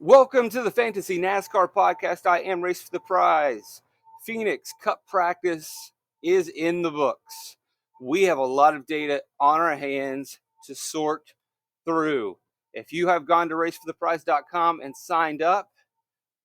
Welcome to the Fantasy NASCAR podcast. I am Race for the Prize. Phoenix Cup practice is in the books. We have a lot of data on our hands to sort through. If you have gone to racefortheprize.com and signed up,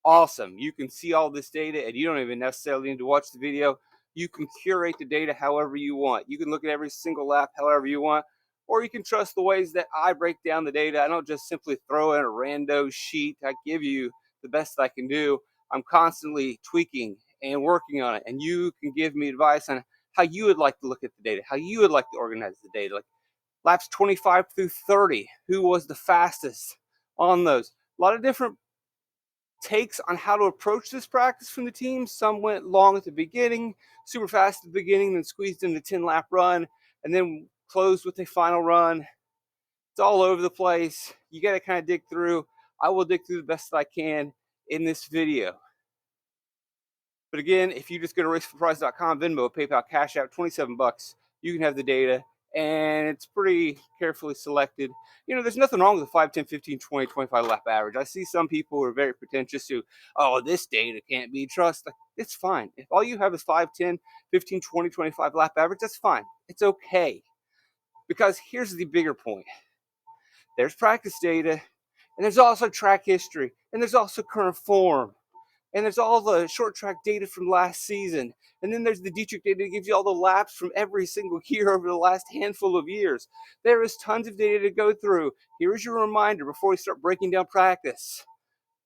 awesome. You can see all this data and you don't even necessarily need to watch the video. You can curate the data however you want. You can look at every single lap however you want, or you can trust the ways that I break down the data. I don't just simply throw in a rando sheet. I give you the best I can do. I'm constantly tweaking and working on it, and you can give me advice on how you would like to look at the data, how you would like to organize the data. Like laps 25 through 30, who was the fastest on those? A lot of different takes on how to approach this practice from the team. Some went long at the beginning, super fast at the beginning, then squeezed in the 10-lap run, and then closed with a final run. It's all over the place. You got to kind of dig through. I will dig through the best that I can in this video. But again, if you just go to raceforprize.com, Venmo, PayPal, Cash App, $27, you can have the data, and it's pretty carefully selected. You know, there's nothing wrong with the 5, 10, 15, 20, 25 lap average. I see some people who are very pretentious who, oh, this data can't be trusted. It's fine. If all you have is 5, 10, 15, 20, 25 lap average, that's fine. It's okay. Because here's the bigger point. There's practice data, and there's also track history, and there's also current form. And there's all the short track data from last season. And then there's the Dietrich data that gives you all the laps from every single year over the last handful of years. There is tons of data to go through. Here is your reminder before we start breaking down practice.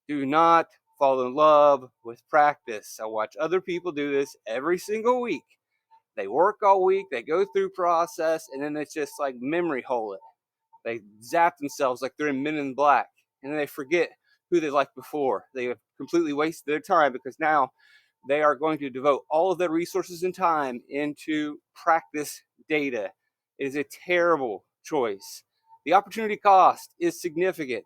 Do not fall in love with practice. I watch other people do this every single week. They work all week, they go through process, and then it's just like memory hole it. They zap themselves like they're in Men in Black, and then they forget who they liked before. They have completely wasted their time because now they are going to devote all of their resources and time into practice data. It is a terrible choice. The opportunity cost is significant,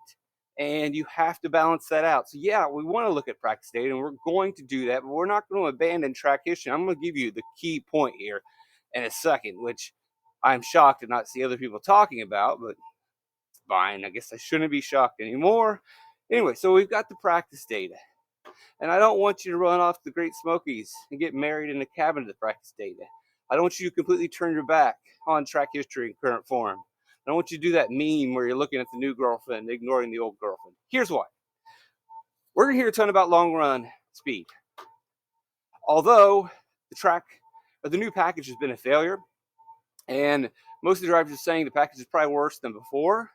and you have to balance that out. So yeah, we want to look at practice data, and we're going to do that, but we're not going to abandon track history. I'm going to give you the key point here in a second, which I'm shocked to not see other people talking about, but it's fine. I guess I shouldn't be shocked anymore. Anyway, so we've got the practice data. And I don't want you to run off the Great Smokies and get married in a cabin to the practice data. I don't want you to completely turn your back on track history and current form. I don't want you to do that meme where you're looking at the new girlfriend and ignoring the old girlfriend. Here's why. We're going to hear a ton about long run speed. Although the new package has been a failure, and most of the drivers are saying the package is probably worse than before,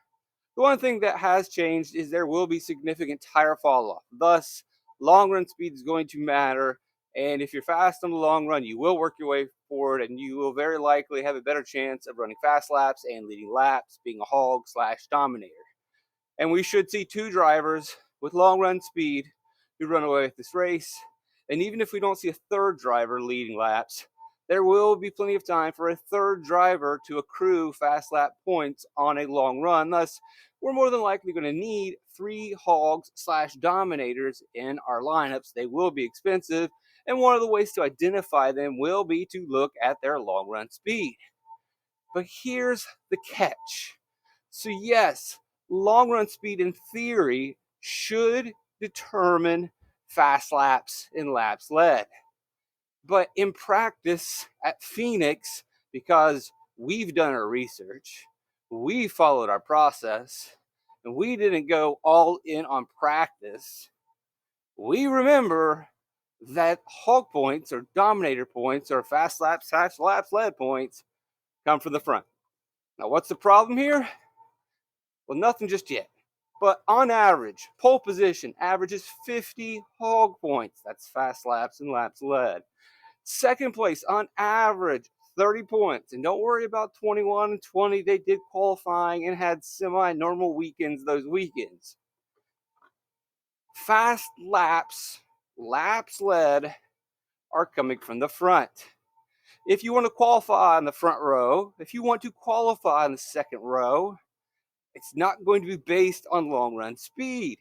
the one thing that has changed is there will be significant tire fall off. Thus, long run speed is going to matter. And if you're fast on the long run, you will work your way forward, and you will very likely have a better chance of running fast laps and leading laps, being a hog/dominator. And we should see two drivers with long run speed who run away with this race. And even if we don't see a third driver leading laps, there will be plenty of time for a third driver to accrue fast lap points on a long run. Thus, we're more than likely going to need 3 hogs/dominators in our lineups. They will be expensive, and one of the ways to identify them will be to look at their long run speed. But here's the catch. So yes, long run speed in theory should determine fast laps and laps led. But in practice at Phoenix, because we've done our research, we followed our process, and we didn't go all in on practice, we remember that hog points or dominator points or fast laps led points come from the front. Now, what's the problem here? Well, nothing just yet. But on average, pole position averages 50 hog points. That's fast laps and laps led. Second place on average, 30 points. And don't worry about 21 and 20. They did qualifying and had semi-normal weekends those weekends. Fast laps, laps led, are coming from the front. If you want to qualify in the front row, if you want to qualify in the second row, it's not going to be based on long run speed.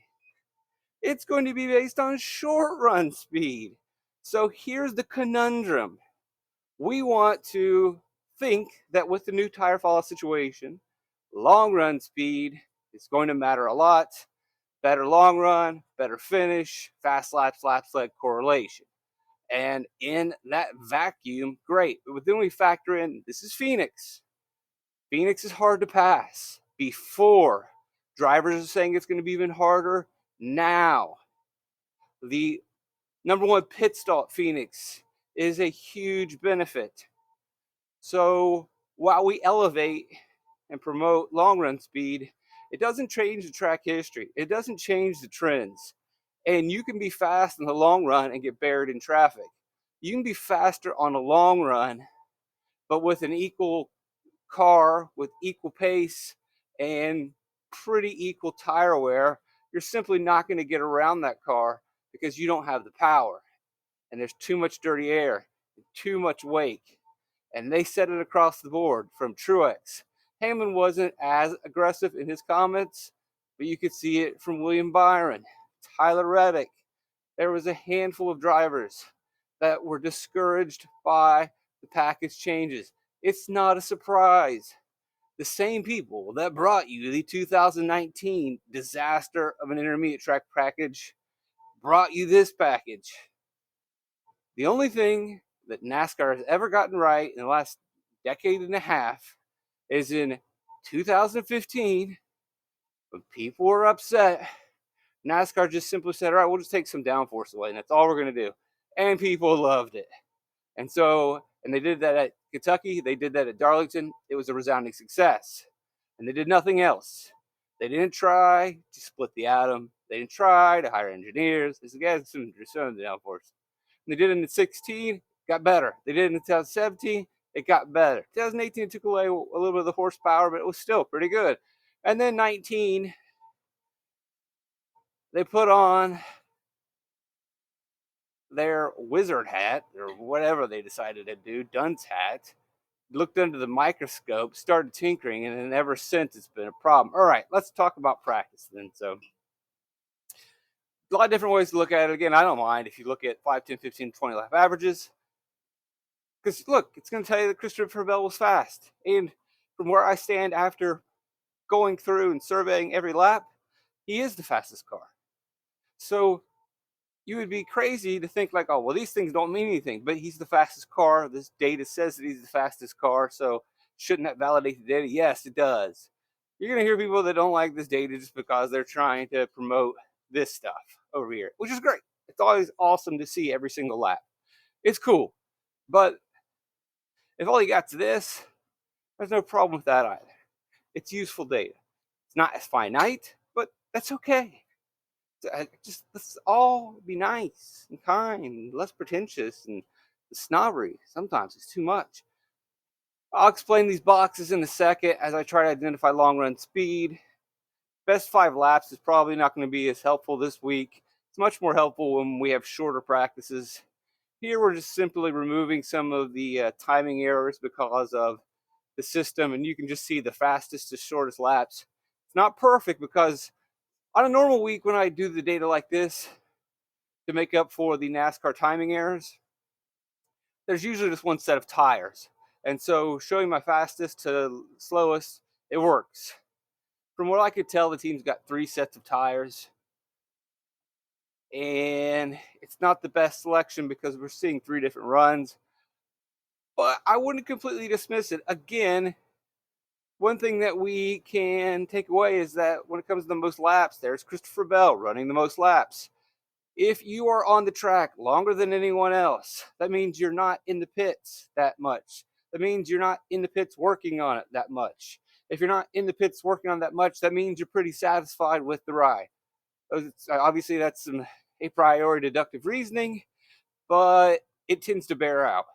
It's going to be based on short run speed. So here's the conundrum. We want to think that with the new tire fall off situation, long run speed is going to matter a lot. better long run, better finish, fast laps, laps led correlation. And in that vacuum, great. But then we factor in, this is Phoenix. Phoenix is hard to pass. Before, drivers are saying it's going to be even harder. Now, the number one pit stall at Phoenix is a huge benefit. So while we elevate and promote long run speed, it doesn't change the track history. It doesn't change the trends. And you can be fast in the long run and get buried in traffic. You can be faster on a long run, but with an equal car, with equal pace and pretty equal tire wear, you're simply not going to get around that car because you don't have the power. And there's too much dirty air, too much wake. And they said it across the board from Truex. Heyman wasn't as aggressive in his comments, but you could see it from William Byron, Tyler Reddick. There was a handful of drivers that were discouraged by the package changes. It's not a surprise. The same people that brought you the 2019 disaster of an intermediate track package brought you this package. The only thing that NASCAR has ever gotten right in the last decade and a half is in 2015, when people were upset, NASCAR just simply said, all right, we'll just take some downforce away, and that's all we're going to do. And people loved it. And they did that at Kentucky. They did that at Darlington. It was a resounding success. And they did nothing else. They didn't try to split the atom. They didn't try to hire engineers. They said, some downforce. And they did it in 16, got better. They did it in 2017, it got better. 2018 took away a little bit of the horsepower, but it was still pretty good. And then 19, they put on their wizard hat, or whatever they decided to do, Dunn's hat, looked under the microscope, started tinkering, and then ever since it's been a problem. All right, let's talk about practice then. So a lot of different ways to look at it. Again, I don't mind if you look at 5, 10, 15, 20 lap averages. Because look, it's going to tell you that Christopher Bell was fast. And from where I stand after going through and surveying every lap, he is the fastest car. So you would be crazy to think like, oh, well, these things don't mean anything. But he's the fastest car. This data says that he's the fastest car. So shouldn't that validate the data? Yes, it does. You're going to hear people that don't like this data just because they're trying to promote this stuff over here, which is great. It's always awesome to see every single lap. It's cool. But if all you got's this, there's no problem with that either. It's useful data. It's not as finite, but that's okay. Just let's all be nice and kind and less pretentious, and the snobbery sometimes is too much. I'll explain these boxes in a second as I try to identify long run speed. Best 5 laps is probably not going to be as helpful this week. It's much more helpful when we have shorter practices. Here we're just simply removing some of the timing errors because of the system, and you can just see the fastest to shortest laps. It's not perfect because on a normal week when I do the data like this to make up for the NASCAR timing errors, there's usually just one set of tires. And so showing my fastest to slowest, it works. From what I could tell, the team's got 3 sets of tires. And it's not the best selection because we're seeing 3 different runs. But I wouldn't completely dismiss it. Again, one thing that we can take away is that when it comes to the most laps, there's Christopher Bell running the most laps. If you are on the track longer than anyone else, that means you're not in the pits that much. That means you're not in the pits working on it that much. If you're not in the pits working on that much, that means you're pretty satisfied with the ride. Obviously, that's some a priori deductive reasoning, but it tends to bear out.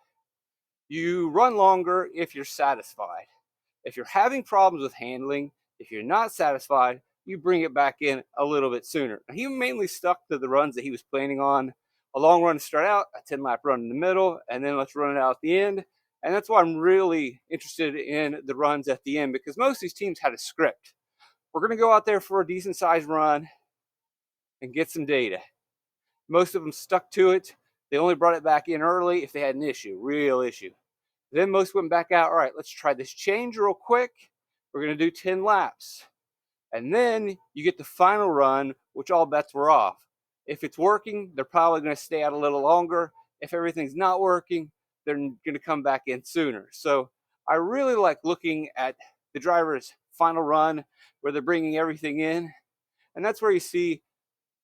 You run longer if you're satisfied. If you're having problems with handling, if you're not satisfied, you bring it back in a little bit sooner. He mainly stuck to the runs that he was planning on. A long run to start out, a 10-lap run in the middle, and then let's run it out at the end. And that's why I'm really interested in the runs at the end, because most of these teams had a script. We're going to go out there for a decent-sized run and get some data. Most of them stuck to it. They only brought it back in early if they had an issue, real issue. Then most went back out. All right, let's try this change real quick. We're going to do 10 laps. And then you get the final run, which all bets were off. If it's working, they're probably going to stay out a little longer. If everything's not working, they're going to come back in sooner. So I really like looking at the driver's final run where they're bringing everything in. And that's where you see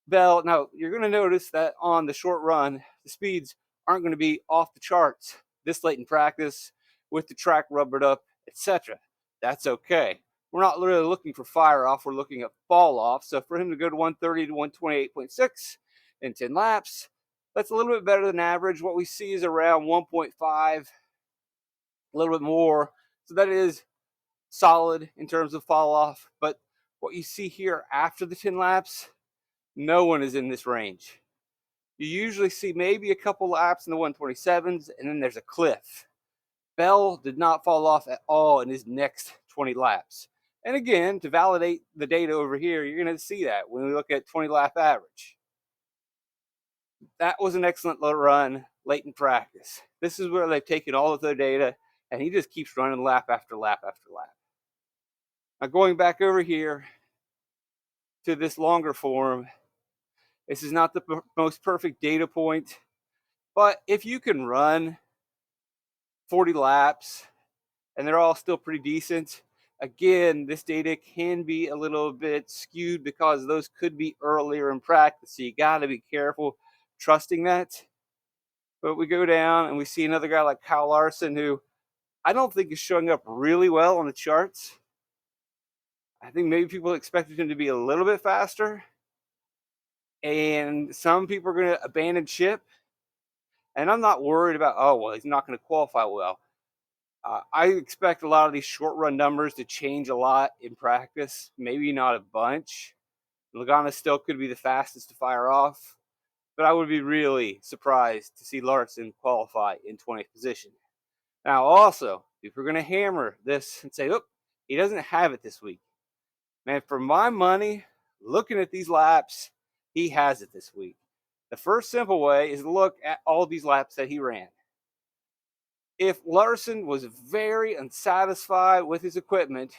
Bell. Now, you're going to notice that on the short run, the speeds aren't going to be off the charts this late in practice with the track rubbered up, etc. That's okay. We're not really looking for fire off. We're looking at fall off. So for him to go to 130 to 128.6 in 10 laps, that's a little bit better than average. What we see is around 1.5, a little bit more. So that is solid in terms of fall off. But what you see here after the 10 laps, no one is in this range. You usually see maybe a couple laps in the 127s, and then there's a cliff. Bell did not fall off at all in his next 20 laps. And again, to validate the data over here, you're going to see that when we look at 20 lap average. That was an excellent run late in practice. This is where they've taken all of their data, and he just keeps running lap after lap after lap. Now going back over here to this longer form, this is not the most perfect data point, but if you can run 40 laps and they're all still pretty decent, again, this data can be a little bit skewed because those could be earlier in practice. So you got to be careful trusting that. But we go down and we see another guy like Kyle Larson, who I don't think is showing up really well on the charts. I think maybe people expected him to be a little bit faster. And some people are going to abandon ship. And I'm not worried about, oh, well, he's not going to qualify well. I expect a lot of these short run numbers to change a lot in practice. Maybe not a bunch. Logano still could be the fastest to fire off. But I would be really surprised to see Larson qualify in 20th position. Now, also, if we're going to hammer this and say, oh, he doesn't have it this week. Man, for my money, looking at these laps, he has it this week. The first simple way is to look at all these laps that he ran. If Larson was very unsatisfied with his equipment,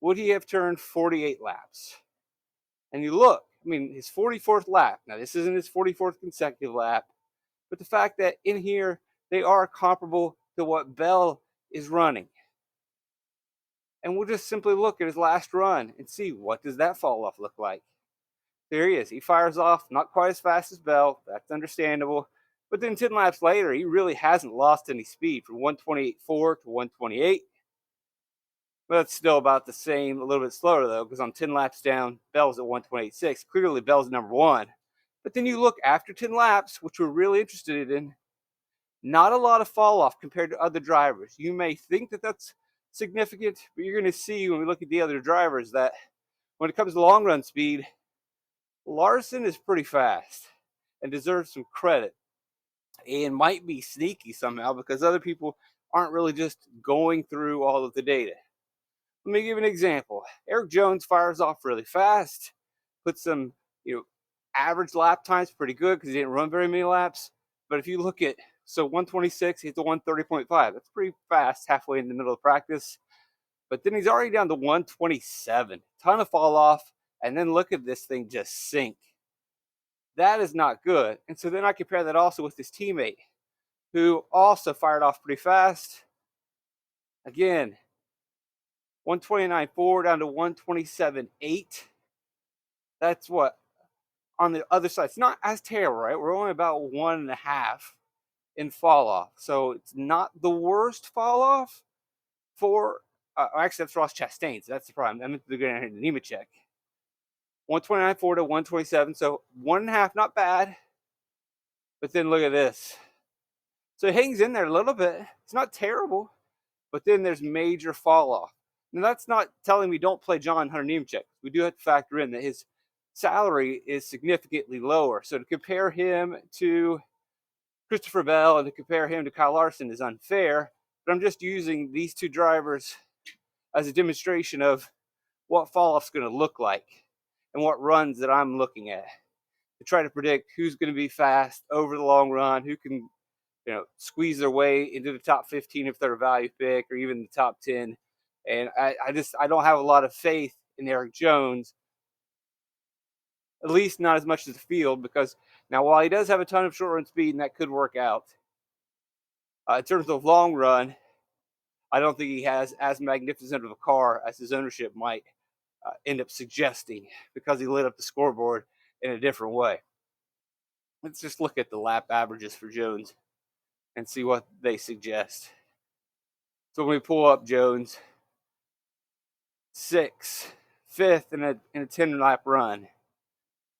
would he have turned 48 laps? And you look, I mean, his 44th lap. Now, this isn't his 44th consecutive lap, but the fact that in here they are comparable to what Bell is running. And we'll just simply look at his last run and see, what does that fall off look like? There he is. He fires off, not quite as fast as Bell. That's understandable. But then 10 laps later, he really hasn't lost any speed from 128.4 to 128. But that's still about the same, a little bit slower though, because on 10 laps down, Bell's at 128.6. Clearly, Bell's number one. But then you look after 10 laps, which we're really interested in, not a lot of fall off compared to other drivers. You may think that that's significant, but you're going to see when we look at the other drivers that when it comes to long run speed, Larson is pretty fast and deserves some credit and might be sneaky somehow because other people aren't really just going through all of the data. Let me give an example. Eric Jones fires off really fast, puts some, average lap times pretty good because he didn't run very many laps. But if you look at, 126, he's to 130.5. That's pretty fast halfway in the middle of practice. But then he's already down to 127. Ton of fall off. And then look at this thing just sink. That is not good. And so then I compare that also with his teammate, who also fired off pretty fast. Again, 129.4 down to 127.8. That's what on the other side. It's not as terrible, right? We're only about 1.5 in fall off. So it's not the worst fall off for, actually, that's Ross Chastain. So that's the problem. I meant to go down here to Nemechek. 129.4 to 127. So 1.5, not bad. But then look at this. So it hangs in there a little bit. It's not terrible. But then there's major fall off. Now, that's not telling me don't play John Hunter Nemechek. We do have to factor in that his salary is significantly lower. So to compare him to Christopher Bell and to compare him to Kyle Larson is unfair. But I'm just using these two drivers as a demonstration of what fall off is going to look like and what runs that I'm looking at to try to predict who's going to be fast over the long run, who can squeeze their way into the top 15 if they're a value pick or even the top 10. And I don't have a lot of faith in Eric Jones, at least not as much as the field, because now while he does have a ton of short run speed and that could work out, in terms of long run, I don't think he has as magnificent of a car as his ownership might end up suggesting, because he lit up the scoreboard in a different way. Let's just look at the lap averages for Jones and see what they suggest. So when we pull up Jones, 6th, 5th in a 10-lap run,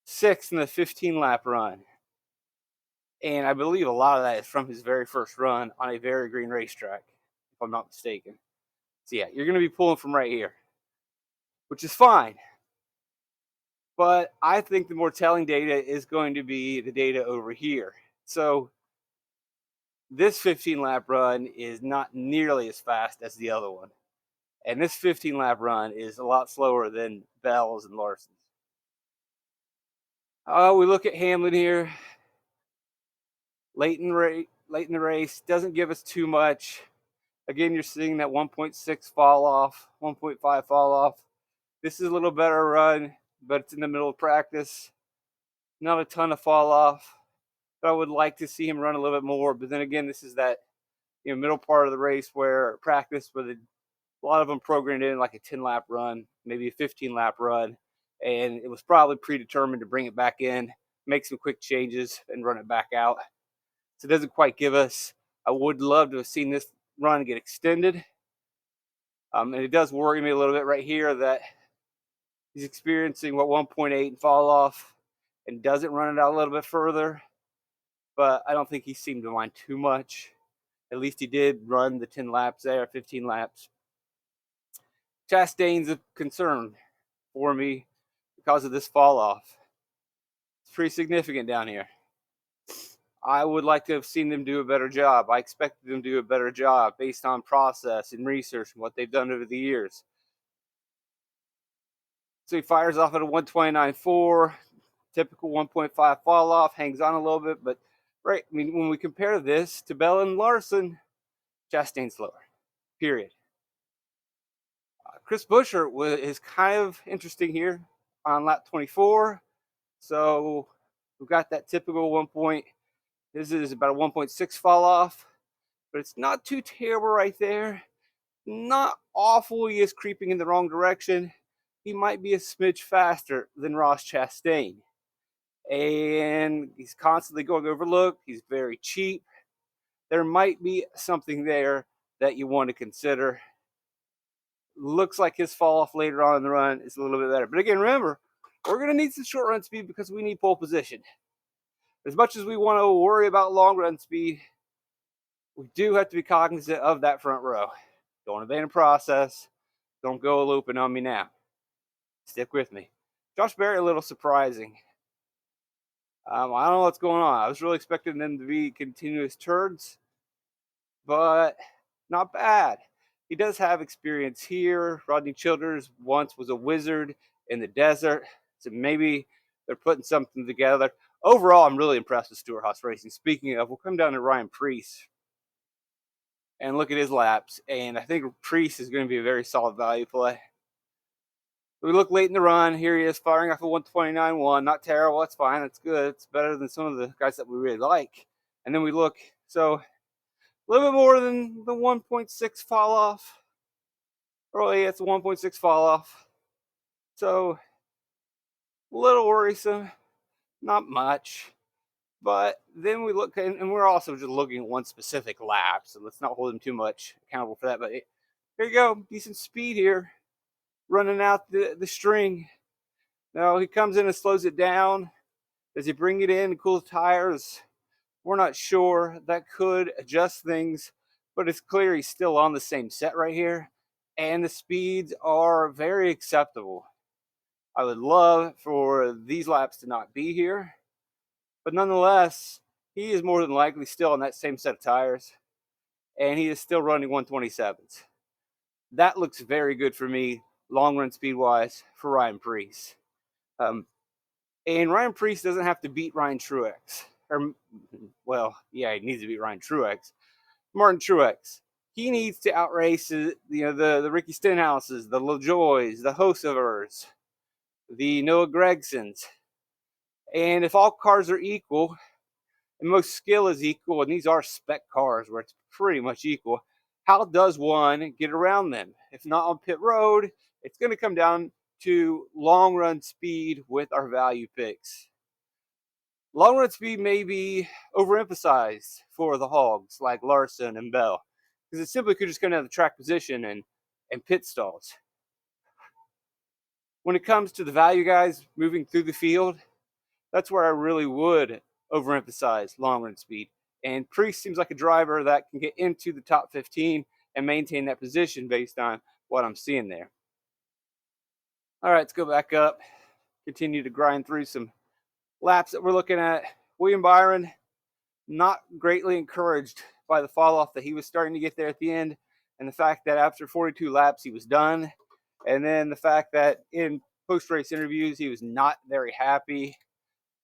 6th in a 15-lap run. And I believe a lot of that is from his very first run on a very green racetrack, if I'm not mistaken. So yeah, you're going to be pulling from right here, which is fine. But I think the more telling data is going to be the data over here. So this 15-lap run is not nearly as fast as the other one. And this 15-lap run is a lot slower than Bell's and Larson's. We look at Hamlin here. Late in the race, doesn't give us too much. Again, you're seeing that 1.6 fall off, 1.5 fall off. This is a little better run, but it's in the middle of practice. Not a ton of fall off, but I would like to see him run a little bit more. But then again, this is that middle part of the race where practice, where a lot of them programmed in like a 10-lap run, maybe a 15-lap run, and it was probably predetermined to bring it back in, make some quick changes, and run it back out. So it doesn't quite give us. I would love to have seen this run get extended. And it does worry me a little bit right here that he's experiencing 1.8 and fall off and doesn't run it out a little bit further. But I don't think he seemed to mind too much. At least he did run the 10 laps there, 15 laps. Chastain's a concern for me because of this fall off. It's pretty significant down here. I would like to have seen them do a better job. I expected them to do a better job based on process and research and what they've done over the years. So he fires off at a 129.4, typical 1.5 fall off, hangs on a little bit, but right, I mean, when we compare this to Bell and Larson, Chastain's slower, period. Chris Buescher is kind of interesting here on lap 24. So we've got that typical 1 point. This is about a 1.6 fall off, but it's not too terrible right there. Not awful. He is creeping in the wrong direction. He might be a smidge faster than Ross Chastain. And he's constantly going overlooked. He's very cheap. There might be something there that you want to consider. Looks like his fall off later on in the run is a little bit better. But again, remember, we're going to need some short run speed because we need pole position. As much as we want to worry about long run speed, we do have to be cognizant of that front row. Don't abandon process. Don't go looping on me now. Stick with me. Josh Berry, a little surprising. I don't know what's going on. I was really expecting them to be continuous turds, but not bad. He does have experience here. Rodney Childers once was a wizard in the desert, so maybe they're putting something together. Overall, I'm really impressed with Stewart-Haas Racing. Speaking of, we'll come down to Ryan Preece and look at his laps, and I think Preece is going to be a very solid value play. We look late in the run. Here he is firing off a 129.1. Not terrible. That's fine. That's good. It's better than some of the guys that we really like. And then we look, so a little bit more than the 1.6 fall off. Early, it's a 1.6 fall off. So a little worrisome. Not much. But then we look, and we're also just looking at one specific lap, so let's not hold him too much accountable for that. But here you go. Decent speed here. Running out the string. Now he comes in and slows it down. Does he bring it in and cool the tires? We're not sure. That could adjust things, but it's clear he's still on the same set right here, and the speeds are very acceptable. I would love for these laps to not be here, but nonetheless, he is more than likely still on that same set of tires, and he is still running 127s. That looks very good for me, long run speed wise, for Ryan Preece. And Ryan Preece doesn't have to beat Ryan Truex. Or, well, yeah, he needs to beat Ryan Truex. Martin Truex. He needs to outrace the Ricky Stenhouses, the LaJoys, the Hosevers, the Noah Gregsons. And if all cars are equal, and most skill is equal, and these are spec cars where it's pretty much equal, how does one get around them? If not on pit road, it's going to come down to long run speed with our value picks. Long run speed may be overemphasized for the hogs like Larson and Bell, because it simply could just come down to the track position and pit stalls. When it comes to the value guys moving through the field, that's where I really would overemphasize long run speed. And Priest seems like a driver that can get into the top 15 and maintain that position based on what I'm seeing there. All right, let's go back up, continue to grind through some laps that we're looking at. William Byron, not greatly encouraged by the fall off that he was starting to get there at the end, and the fact that after 42 laps he was done, and then the fact that in post-race interviews he was not very happy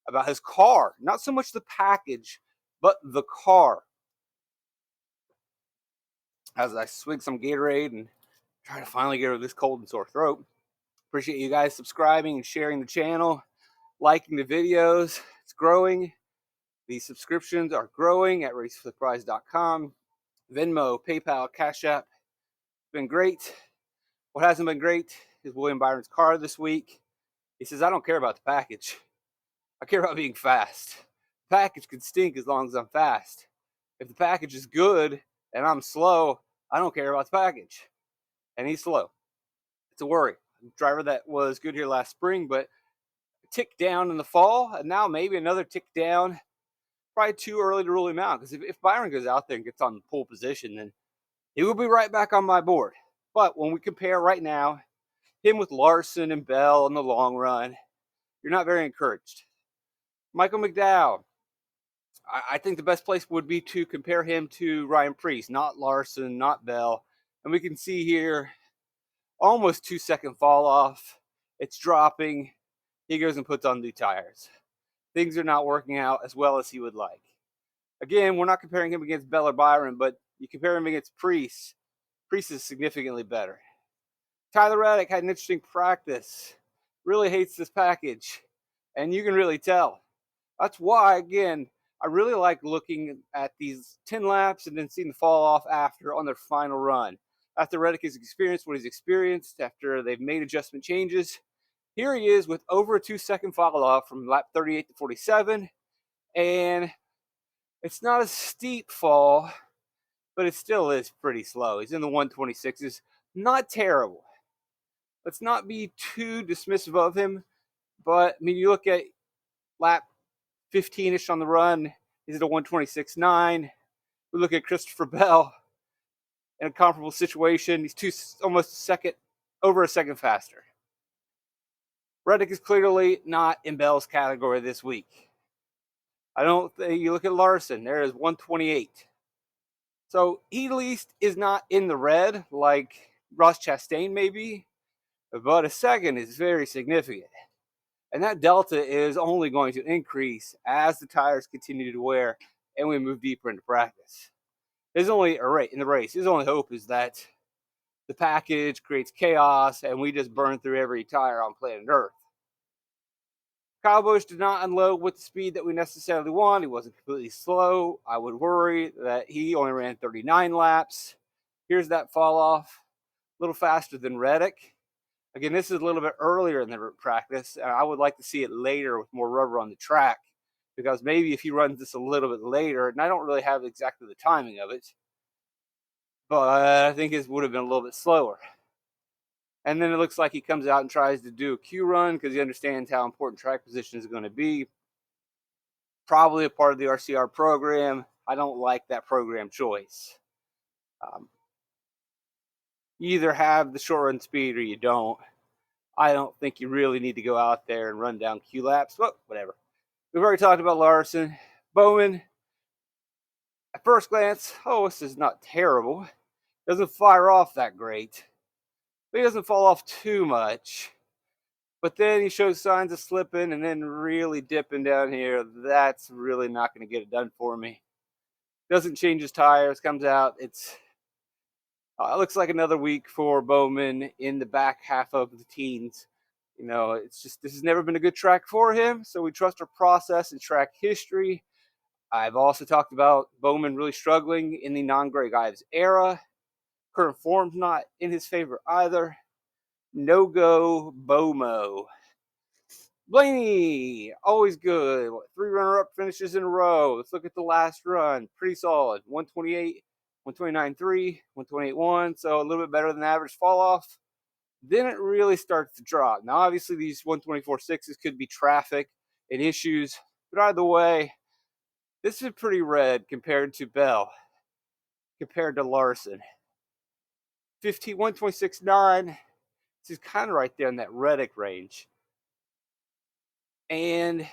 about his car, not so much the package, but the car. As I swig some Gatorade and try to finally get rid of this cold and sore throat. Appreciate you guys subscribing and sharing the channel, liking the videos. It's growing. The subscriptions are growing at racefortheprize.com. Venmo, PayPal, Cash App. It's been great. What hasn't been great is William Byron's car this week. He says, I don't care about the package. I care about being fast. The package can stink as long as I'm fast. If the package is good and I'm slow, I don't care about the package. And he's slow. It's a worry. A driver that was good here last spring, but a tick down in the fall, and now maybe another tick down. Probably too early to rule him out, because if Byron goes out there and gets on pole position, then he will be right back on my board. But when we compare right now, him with Larson and Bell in the long run, you're not very encouraged. Michael McDowell, I think the best place would be to compare him to Ryan Preece, not Larson, not Bell. And we can see here almost 2-second fall off. It's dropping. He goes and puts on new tires. Things are not working out as well as he would like. Again, we're not comparing him against Bell or Byron, but you compare him against Preece. Preece is significantly better. Tyler Reddick had an interesting practice. Really hates this package. And you can really tell. That's why, again, I really like looking at these 10 laps and then seeing the fall off after on their final run. After Reddick has experienced what he's experienced, after they've made adjustment changes, here he is with over a 2-second fall off from lap 38 to 47. And it's not a steep fall, but it still is pretty slow. He's in the 126s. Not terrible. Let's not be too dismissive of him, but I mean, you look at lap 15-ish on the run, he's at a 126.9. We look at Christopher Bell in a comparable situation. He's almost over a second faster. Reddick is clearly not in Bell's category this week. I don't think you look at Larson, there is 128. So he at least is not in the red like Ross Chastain may be, but a second is very significant. And that delta is only going to increase as the tires continue to wear and we move deeper into practice. There's only in the race, his only hope is that the package creates chaos and we just burn through every tire on planet Earth. Kyle Busch did not unload with the speed that we necessarily want. He wasn't completely slow. I would worry that he only ran 39 laps. Here's that fall off, a little faster than Reddick. Again, this is a little bit earlier in the practice, and I would like to see it later with more rubber on the track, because maybe if he runs this a little bit later, and I don't really have exactly the timing of it, but I think it would have been a little bit slower. And then it looks like he comes out and tries to do a Q run because he understands how important track position is going to be. Probably a part of the RCR program. I don't like that program choice. You either have the short run speed or you don't. I don't think you really need to go out there and run down Q laps, but whatever. We've already talked about Larson. Bowman, at first glance, this is not terrible. Doesn't fire off that great. But he doesn't fall off too much. But then he shows signs of slipping and then really dipping down here. That's really not going to get it done for me. Doesn't change his tires, comes out. It's It looks like another week for Bowman in the back half of the teens. It's just this has never been a good track for him, so we trust our process and track history. I've also talked about Bowman really struggling in the non-Greg Ives era. Current form's not in his favor either. No-go Bomo. Blaney, always good. 3 runner-up finishes in a row. Let's look at the last run. Pretty solid. 128, 129.3, 128.1. So a little bit better than average fall off. Then it really starts to drop. Now, obviously, these 124.6s could be traffic and issues. But either way, this is pretty red compared to Bell, compared to Larson. 126.9. This is kind of right there in that Reddick range. And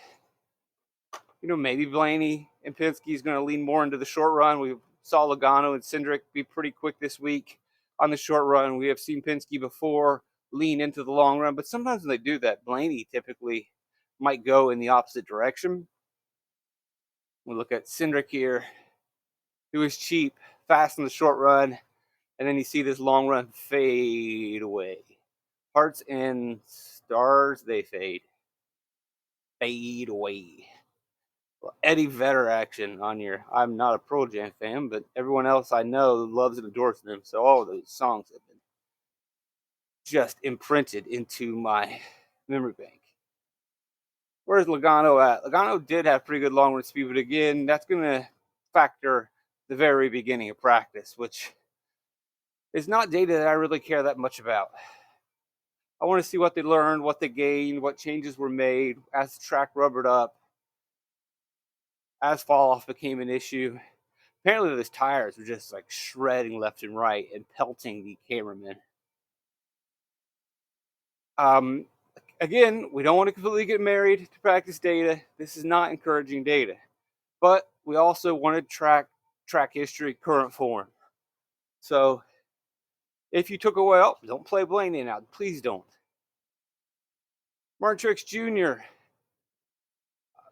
maybe Blaney and Penske is going to lean more into the short run. We saw Logano and Cindric be pretty quick this week on the short run. We have seen Penske before lean into the long run, but sometimes when they do that, Blaney typically might go in the opposite direction. We look at Cindric here, who is cheap, fast in the short run, and then you see this long run fade away. Hearts and stars, they fade away. Eddie Vedder action on your. I'm not a Pearl Jam fan, but everyone else I know loves and adores them. So all those songs have been just imprinted into my memory bank. Where's Logano at? Logano did have pretty good long run speed, but again, that's going to factor the very beginning of practice, which is not data that I really care that much about. I want to see what they learned, what they gained, what changes were made as the track rubbered up, as fall off became an issue. Apparently those tires were just like shredding left and right and pelting the cameraman. Again, we don't want to completely get married to practice data. This is not encouraging data. But we also want to track history, current form. So if you took away, don't play Blaney now. Please don't. Martin Truex Jr.,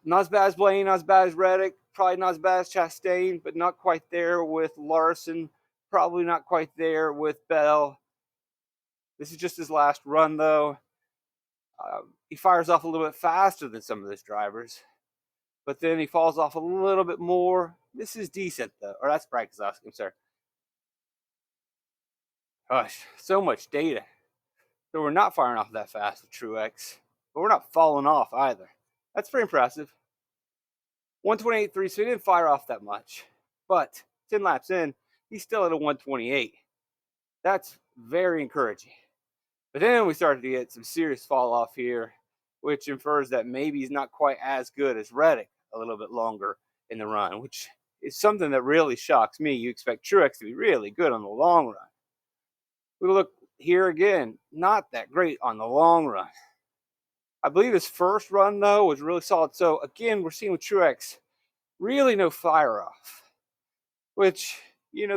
not as bad as Blaney, not as bad as Reddick, probably not as bad as Chastain, but not quite there with Larson, probably not quite there with Bell. This is just his last run, though. He fires off a little bit faster than some of those drivers, but then he falls off a little bit more. This is decent, though. Or that's practice asking, sir. Gosh, so much data. So we're not firing off that fast with Truex, but we're not falling off either. That's pretty impressive. 128.3, so he didn't fire off that much. But 10 laps in, he's still at a 128. That's very encouraging. But then we started to get some serious fall off here, which infers that maybe he's not quite as good as Reddick a little bit longer in the run, which is something that really shocks me. You expect Truex to be really good on the long run. We look here again, not that great on the long run. I believe his first run, though, was really solid. So, again, we're seeing with Truex, really no fire off, which,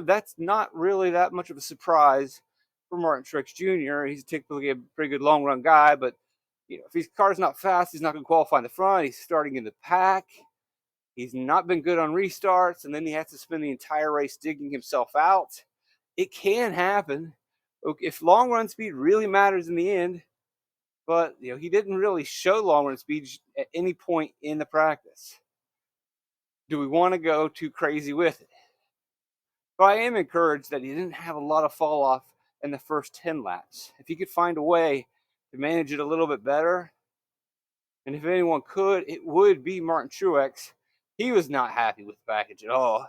that's not really that much of a surprise for Martin Truex Jr. He's typically a pretty good long run guy, but if his car's not fast, he's not going to qualify in the front. He's starting in the pack. He's not been good on restarts, and then he has to spend the entire race digging himself out. It can happen. If long run speed really matters in the end, but he didn't really show long run speed at any point in the practice. Do we want to go too crazy with it? But I am encouraged that he didn't have a lot of fall off in the first 10 laps. If he could find a way to manage it a little bit better, and if anyone could, it would be Martin Truex. He was not happy with the package at all.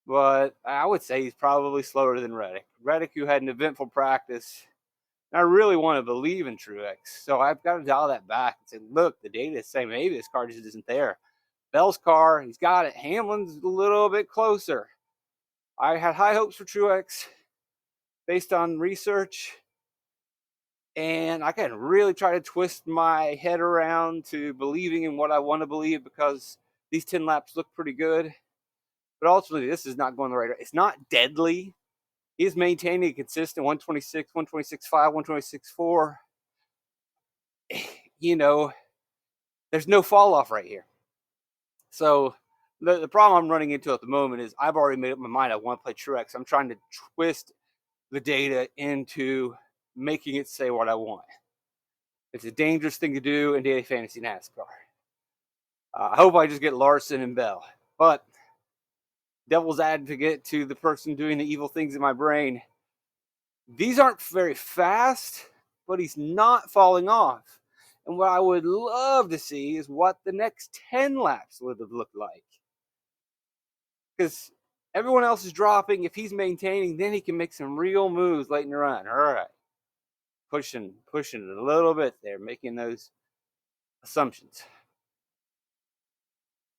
But I would say he's probably slower than Reddick. Reddick, who had an eventful practice. And I really want to believe in Truex. So I've got to dial that back and say, look, the data is saying maybe this car just isn't there. Bell's car, he's got it. Hamlin's a little bit closer. I had high hopes for Truex based on research. And I can really try to twist my head around to believing in what I want to believe because these 10 laps look pretty good. But ultimately, this is not going the right way. It's not deadly. He's maintaining a consistent 126, 126.5, 126.4. There's no fall off right here. So the problem I'm running into at the moment is I've already made up my mind. I want to play Truex. I'm trying to twist the data into making it say what I want. It's a dangerous thing to do in daily fantasy NASCAR. I hope I just get Larson and Bell. But devil's advocate to the person doing the evil things in my brain, these aren't very fast, but he's not falling off. And what I would love to see is what the next 10 laps would have looked like. Because everyone else is dropping. If he's maintaining, then he can make some real moves late in the run. All right. Pushing it a little bit there, making those assumptions.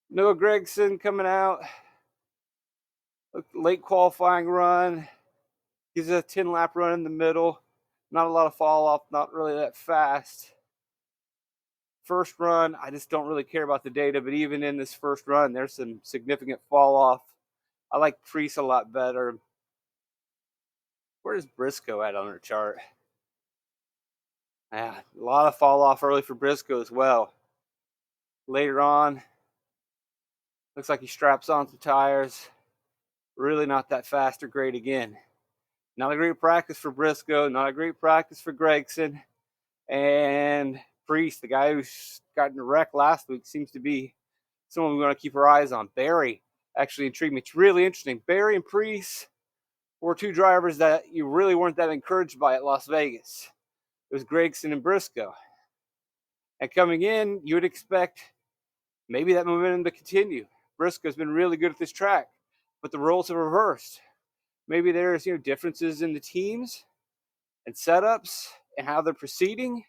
Noah Gragson coming out. Late qualifying run. Gives a 10-lap run in the middle. Not a lot of fall off, not really that fast. First run, I just don't really care about the data, but even in this first run, there's some significant fall off. I like Priest a lot better. Where's Briscoe at on her chart? Yeah, a lot of fall off early for Briscoe as well. Later on, looks like he straps on some tires. Really not that fast or great again. Not a great practice for Briscoe, not a great practice for Gragson. And Priest, the guy who's gotten a wreck last week, seems to be someone we want to keep our eyes on. Barry actually intrigued me. It's really interesting. Barry and Priest were two drivers that you really weren't that encouraged by at Las Vegas. It was Gragson and Briscoe. And coming in, you would expect maybe that momentum to continue. Briscoe's been really good at this track, but the roles have reversed. Maybe there's differences in the teams and setups and how they're proceeding,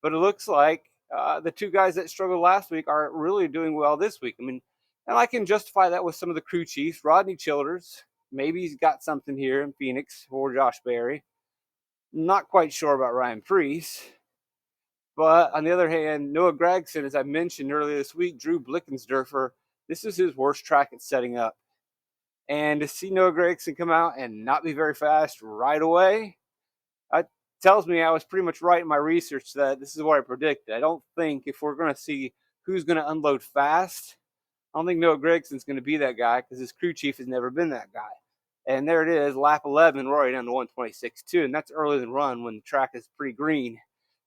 but it looks like the two guys that struggled last week are really doing well this week. I mean, and I can justify that with some of the crew chiefs. Rodney Childers, maybe he's got something here in Phoenix for Josh Berry. Not quite sure about Ryan Priest. But on the other hand, Noah Gragson, as I mentioned earlier this week, Drew Blickensderfer, this is his worst track at setting up. And to see Noah Gragson come out and not be very fast right away, that tells me I was pretty much right in my research that this is what I predicted. I don't think if we're going to see who's going to unload fast, I don't think Noah Gregson's going to be that guy because his crew chief has never been that guy. And there it is, lap 11, we're already down to 126.2, and that's early in the run when the track is pretty green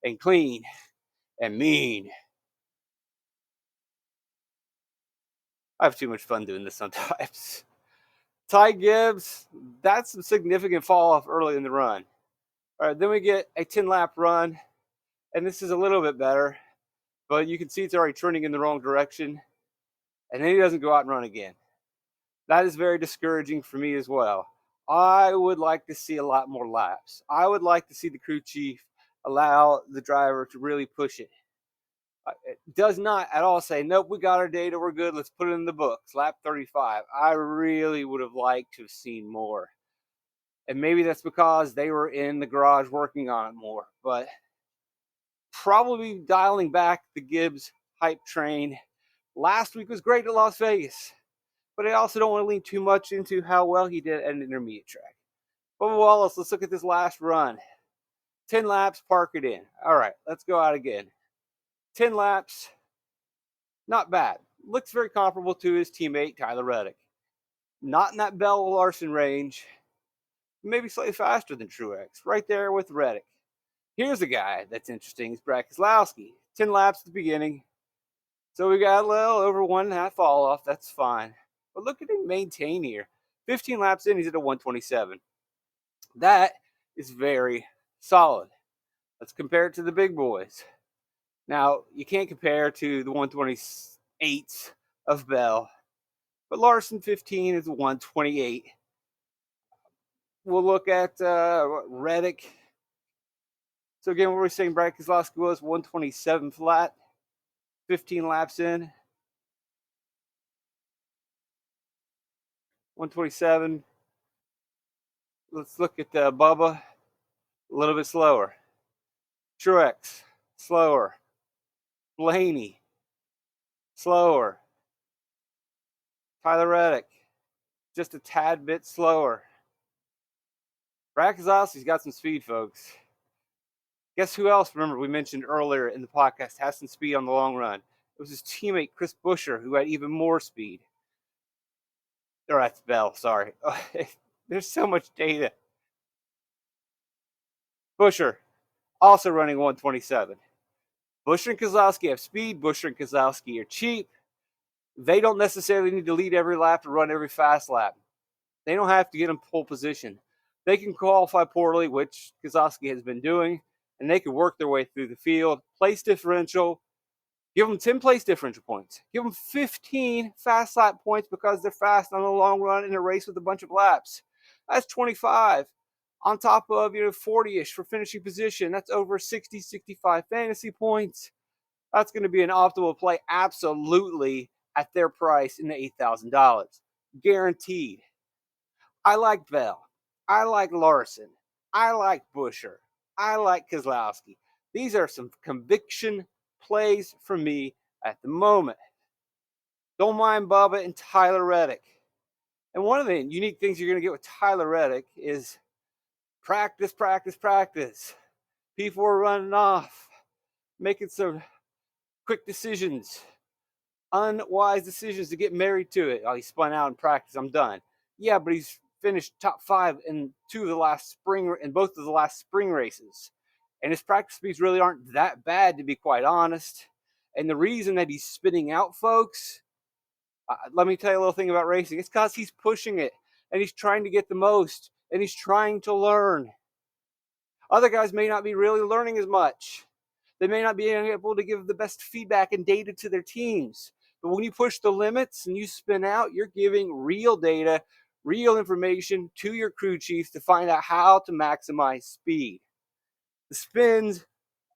and clean and mean. I have too much fun doing this sometimes. Ty Gibbs, that's some significant fall off early in the run. All right, then we get a 10-lap run, and this is a little bit better, but you can see it's already turning in the wrong direction, and then he doesn't go out and run again. That is very discouraging for me as well. I would like to see a lot more laps. I would like to see the crew chief allow the driver to really push it. It does not at all say, nope, we got our data, we're good, let's put it in the books. Lap 35. I really would have liked to have seen more. And maybe that's because they were in the garage working on it more. But probably dialing back the Gibbs hype train. Last week was great at Las Vegas. But I also don't want to lean too much into how well he did at an intermediate track. Bubba Wallace, let's look at this last run. 10 laps, park it in. All right, let's go out again. 10 laps, not bad. Looks very comparable to his teammate, Tyler Reddick. Not in that Bell Larson range. Maybe slightly faster than Truex. Right there with Reddick. Here's a guy that's interesting. It's Brad Keselowski. 10 laps at the beginning. So we got a little over 1.5 fall off. That's fine. But look at him maintain here. 15 laps in, he's at a 127. That is very solid. Let's compare it to the big boys. Now, you can't compare to the 128s of Bell. But Larson 15 is a 128. We'll look at Reddick. So again, what we're saying, Brad Keselowski was 127 flat, 15 laps in. 127. Let's look at Bubba. A little bit slower. Truex, slower. Blaney, slower. Tyler Reddick, just a tad bit slower. Brad Keselowski's got some speed, folks. Guess who else, remember, we mentioned earlier in the podcast, has some speed on the long run? It was his teammate, Chris Buescher, who had even more speed. Or that's Bell, sorry. There's so much data. Buescher, also running 127. Buescher and Keselowski have speed. Buescher and Keselowski are cheap. They don't necessarily need to lead every lap or run every fast lap. They don't have to get in pole position. They can qualify poorly, which Keselowski has been doing, and they can work their way through the field. Place differential, give them 10 place differential points. Give them 15 fast lap points because they're fast on a long run in a race with a bunch of laps. That's 25. On top of 40-ish for finishing position. That's over 60, 65 fantasy points. That's going to be an optimal play absolutely at their price in the $8,000. Guaranteed. I like Bell. I like Larson. I like Buescher. I like Keselowski. These are some conviction plays for me at the moment. Don't mind Bubba and Tyler Reddick. And one of the unique things you're going to get with Tyler Reddick is practice, practice, practice. People are running off, making some quick decisions, unwise decisions to get married to it. Oh, he spun out in practice. I'm done. Yeah, but he's finished top 5 in both of the last spring races. And his practice speeds really aren't that bad, to be quite honest. And the reason that he's spinning out, folks, let me tell you a little thing about racing. It's because he's pushing it, and he's trying to get the most, and he's trying to learn. Other guys may not be really learning as much. They may not be able to give the best feedback and data to their teams. But when you push the limits and you spin out, you're giving real data, real information to your crew chiefs to find out how to maximize speed. The spins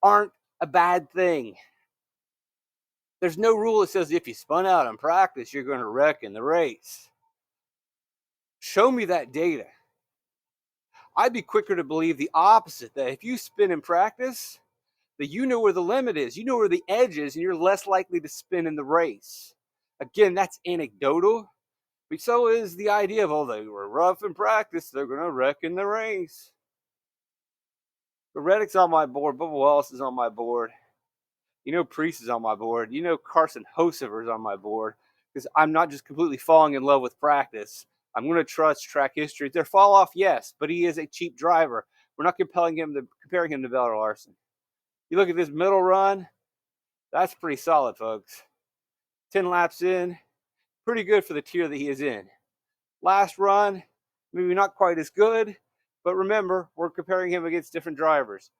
aren't a bad thing. There's no rule that says if you spun out in practice, you're going to wreck in the race. Show me that data. I'd be quicker to believe the opposite, that if you spin in practice, that you know where the limit is, you know where the edge is, and you're less likely to spin in the race. Again, that's anecdotal, but so is the idea of, oh, they were rough in practice, they're going to wreck in the race. But Reddick's on my board, Bubba Wallace is on my board. Priest is on my board. Carson Hocever is on my board, because I'm not just completely falling in love with practice. I'm going to trust track history. Their fall off, yes, but he is a cheap driver. We're not comparing him to Bell or Larson. You look at this middle run, that's pretty solid, folks. 10 laps in, pretty good for the tier that he is in. Last run, maybe not quite as good, but remember, we're comparing him against different drivers.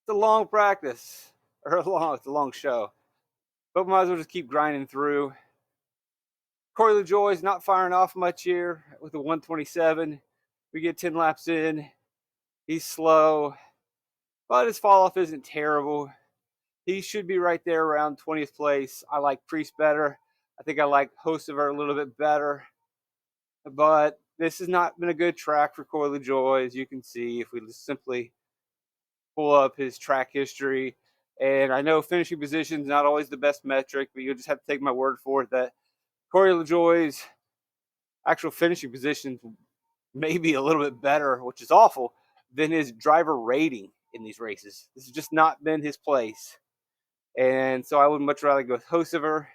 It's a long practice, it's a long show, but we might as well just keep grinding through. Corey LaJoie's not firing off much here with a 127. We get 10 laps in. He's slow, but his fall off isn't terrible. He should be right there around 20th place. I like Priest better. I think I like Hocever a little bit better. But this has not been a good track for Corey LaJoie, as you can see, if we just simply pull up his track history. And I know finishing position is not always the best metric, but you'll just have to take my word for it that Corey LaJoie's actual finishing position may be a little bit better, which is awful, than his driver rating in these races. This has just not been his place. And so I would much rather go with Hocever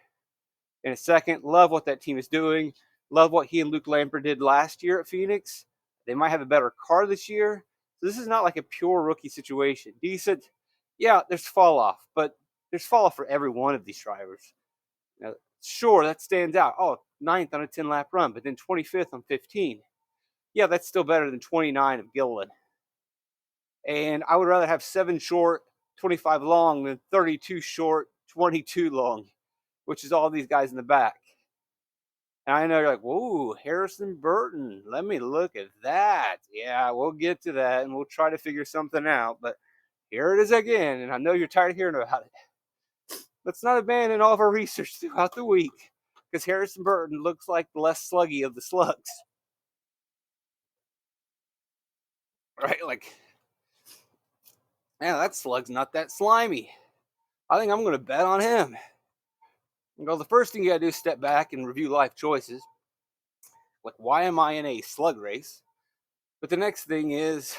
in a second. Love what that team is doing. Love what he and Luke Lampert did last year at Phoenix. They might have a better car this year. So this is not like a pure rookie situation. Decent. Yeah, there's fall off, but there's fall off for every one of these drivers. Now, sure, that stands out. Oh, 9th on a 10-lap run, but then 25th on 15. Yeah, that's still better than 29 of Gilliland. And I would rather have 7 short, 25 long than 32 short, 22 long, which is all these guys in the back. And I know you're like, whoa, Harrison Burton, let me look at that. Yeah, we'll get to that, and we'll try to figure something out. But here it is again, and I know you're tired of hearing about it. Let's not abandon all of our research throughout the week, because Harrison Burton looks like the less sluggy of the slugs. Right? Like, man, that slug's not that slimy. I think I'm going to bet on him. Well, the first thing you got to do is step back and review life choices. Like, why am I in a slug race? But the next thing is,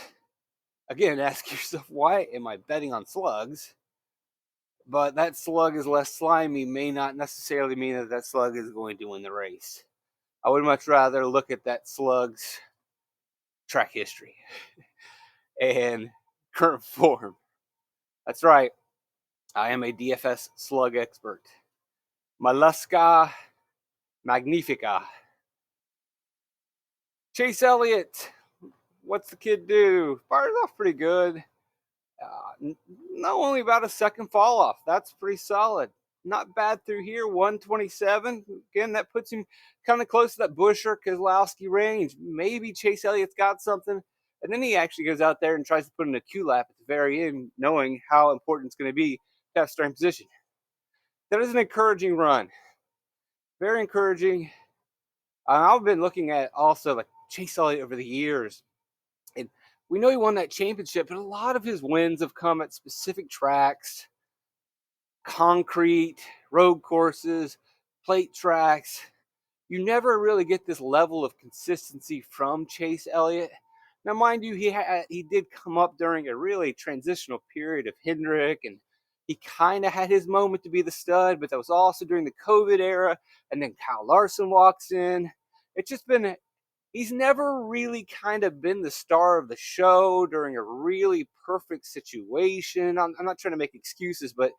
again, ask yourself, why am I betting on slugs? But that slug is less slimy may not necessarily mean that slug is going to win the race. I would much rather look at that slug's track history and current form. That's right. I am a DFS slug expert. Mollusca magnifica. Chase Elliott. What's the kid do? Fires off pretty good. Not only about a second fall off. That's pretty solid. Not bad through here. 127. Again, that puts him kind of close to that Buescher Keselowski range. Maybe Chase Elliott's got something. And then he actually goes out there and tries to put in a Q lap at the very end, knowing how important it's going to be to have starting position. That is an encouraging run. Very encouraging. I've been looking at also like Chase Elliott over the years. And we know he won that championship, but a lot of his wins have come at specific tracks, concrete, road courses, plate tracks. You never really get this level of consistency from Chase Elliott. Now, mind you, he did come up during a really transitional period of Hendrick, and he kind of had his moment to be the stud, but that was also during the COVID era, and then Kyle Larson walks in. It's just been, he's never really kind of been the star of the show during a really perfect situation. I'm not trying to make excuses, but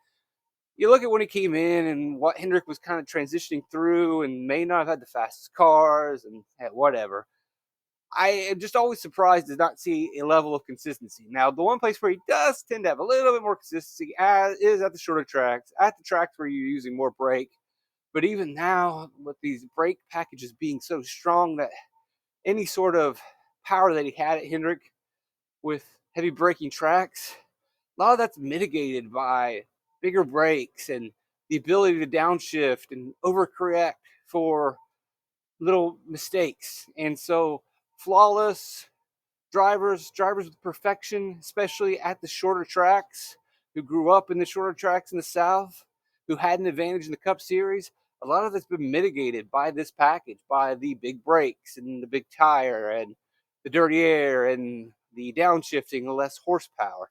you look at when he came in and what Hendrick was kind of transitioning through and may not have had the fastest cars and whatever. I am just always surprised to not see a level of consistency. Now, the one place where he does tend to have a little bit more consistency is at the shorter tracks, at the tracks where you're using more brake. But even now, with these brake packages being so strong, that any sort of power that he had at Hendrick with heavy braking tracks, a lot of that's mitigated by bigger brakes and the ability to downshift and overcorrect for little mistakes. And so flawless drivers with perfection, especially at the shorter tracks, who grew up in the shorter tracks in the South, who had an advantage in the Cup Series, a lot of that's been mitigated by this package, by the big brakes and the big tire and the dirty air and the downshifting, the less horsepower.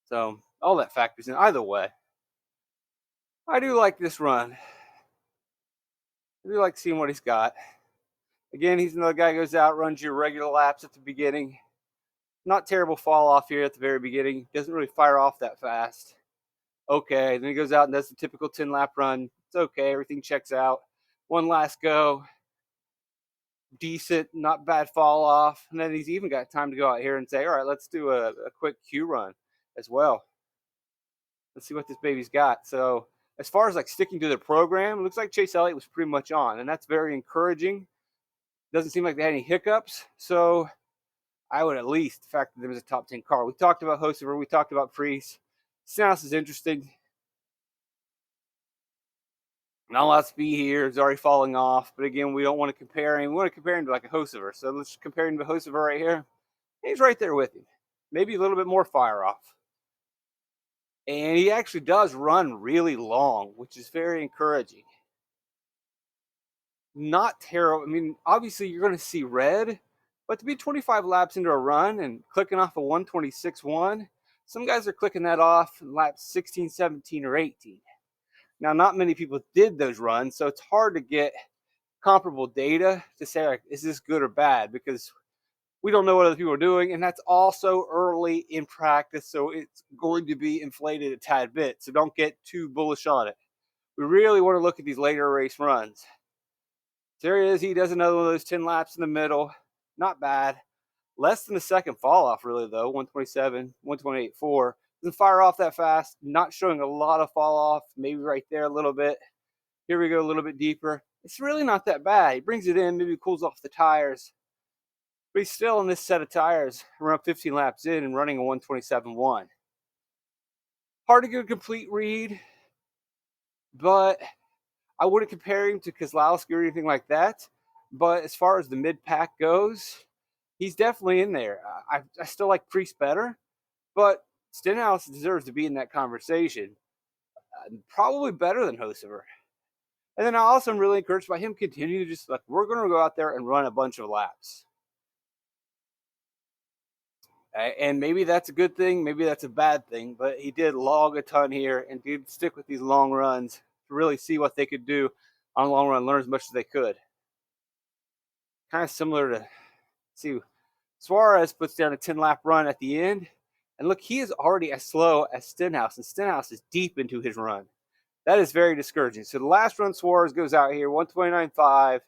So all that factors in. Either way, I do like this run. I do like seeing what he's got. Again, he's another guy who goes out, runs your regular laps at the beginning. Not terrible fall off here at the very beginning. Doesn't really fire off that fast. Okay, then he goes out and does the typical 10-lap run. It's okay, everything checks out. One last go. Decent, not bad fall off. And then he's even got time to go out here and say, all right, let's do a quick Q run as well. Let's see what this baby's got. So as far as like sticking to the program, it looks like Chase Elliott was pretty much on, and that's very encouraging. Doesn't seem like they had any hiccups. So I would at least factor them as a top 10 car. We talked about Hocevar. We talked about Priest. Stenhouse is interesting. Not a lot of speed here. It's already falling off. But again, we don't want to compare him. We want to compare him to like a Hocevar. So let's compare him to Hocevar right here. He's right there with him. Maybe a little bit more fire off. And he actually does run really long, which is very encouraging. Not terrible. I mean, obviously you're going to see red, but to be 25 laps into a run and clicking off a 126.1, some guys are clicking that off in laps 16, 17, or 18. Now, not many people did those runs, so it's hard to get comparable data to say, like, is this good or bad? Because we don't know what other people are doing, and that's also early in practice, so it's going to be inflated a tad bit. So don't get too bullish on it. We really want to look at these later race runs. There he is. He does another one of those 10 laps in the middle. Not bad. Less than a second fall off, really, though. 127, 128.4. Doesn't fire off that fast. Not showing a lot of fall off. Maybe right there a little bit. Here we go a little bit deeper. It's really not that bad. He brings it in, maybe cools off the tires. But he's still in this set of tires, around 15 laps in and running a 127.1. Hard to get a complete read, but I wouldn't compare him to Keselowski or anything like that. But as far as the mid-pack goes, he's definitely in there. I still like Priest better, but Stenhouse deserves to be in that conversation. Probably better than Hocevar. And then I also am really encouraged by him continuing to just like, we're going to go out there and run a bunch of laps. And maybe that's a good thing, maybe that's a bad thing, but he did log a ton here and did stick with these long runs to really see what they could do on a long run, learn as much as they could. Kind of similar to, see, Suarez puts down a 10-lap run at the end. And look, he is already as slow as Stenhouse, and Stenhouse is deep into his run. That is very discouraging. So the last run Suarez goes out here, 129.5.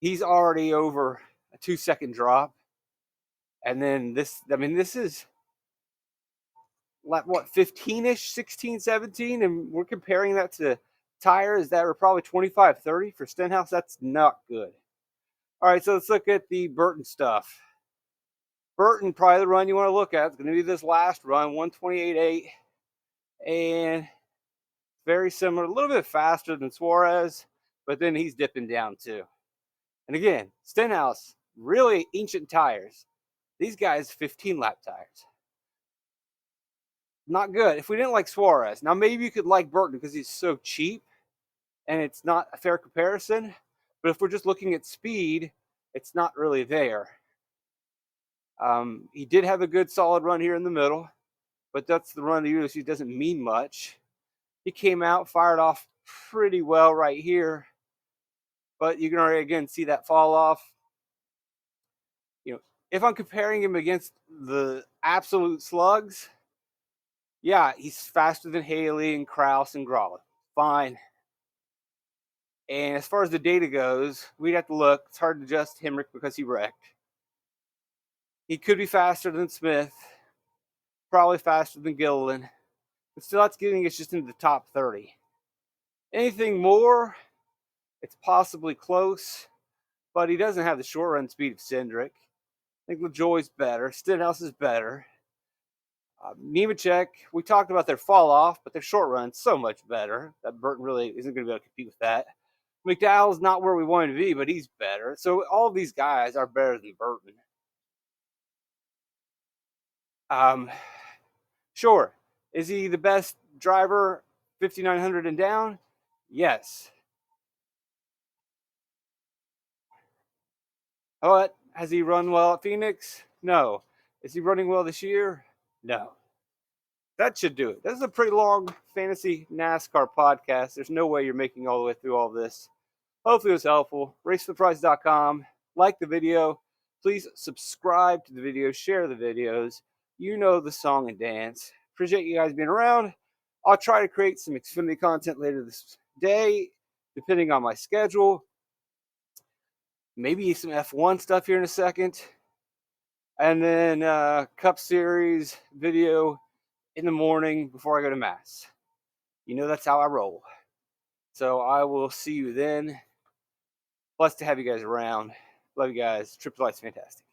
He's already over a 2-second drop. And then this is what, 15-ish, 16, 17, and we're comparing that to tires that are probably 25, 30 for Stenhouse. That's not good. All right, so let's look at the Burton stuff. Burton, probably the run you want to look at. It's going to be this last run, 128.8, and very similar, a little bit faster than Suarez, but then he's dipping down too. And again, Stenhouse, really ancient tires. These guys, 15-lap tires. Not good. If we didn't like Suarez, now maybe you could like Burton because he's so cheap and it's not a fair comparison. But if we're just looking at speed, it's not really there. He did have a good solid run here in the middle, but that's the run the UFC doesn't mean much. He came out, fired off pretty well right here, but you can already again see that fall off. You know, if I'm comparing him against the absolute slugs, yeah, he's faster than Haley and Kraus and Gralla. Fine. And as far as the data goes, we'd have to look. It's hard to adjust Hemrick because he wrecked. He could be faster than Smith, probably faster than Gilliland, but still that's getting us just into the top 30. Anything more, it's possibly close, but he doesn't have the short run speed of Cindric. I think LaJoie's better. Stenhouse is better. Nemechek, we talked about their fall off, but their short run's so much better that Burton really isn't going to be able to compete with that. McDowell's not where we want him to be, but he's better. So all of these guys are better than Burton. Sure. Is he the best driver 5,900 and down? Yes. But has he run well at Phoenix? No. Is he running well this year? No. That should do it. This is a pretty long fantasy NASCAR podcast. There's no way you're making all the way through all this. Hopefully it was helpful. RaceForThePrize.com. Like the video. Please subscribe to the video. Share the videos. You know the song and dance. Appreciate you guys being around. I'll try to create some Xfinity content later this day, depending on my schedule. Maybe some F1 stuff here in a second. And then Cup Series video in the morning before I go to Mass. You know that's how I roll. So I will see you then. Blessed to have you guys around. Love you guys. Triple Life's fantastic.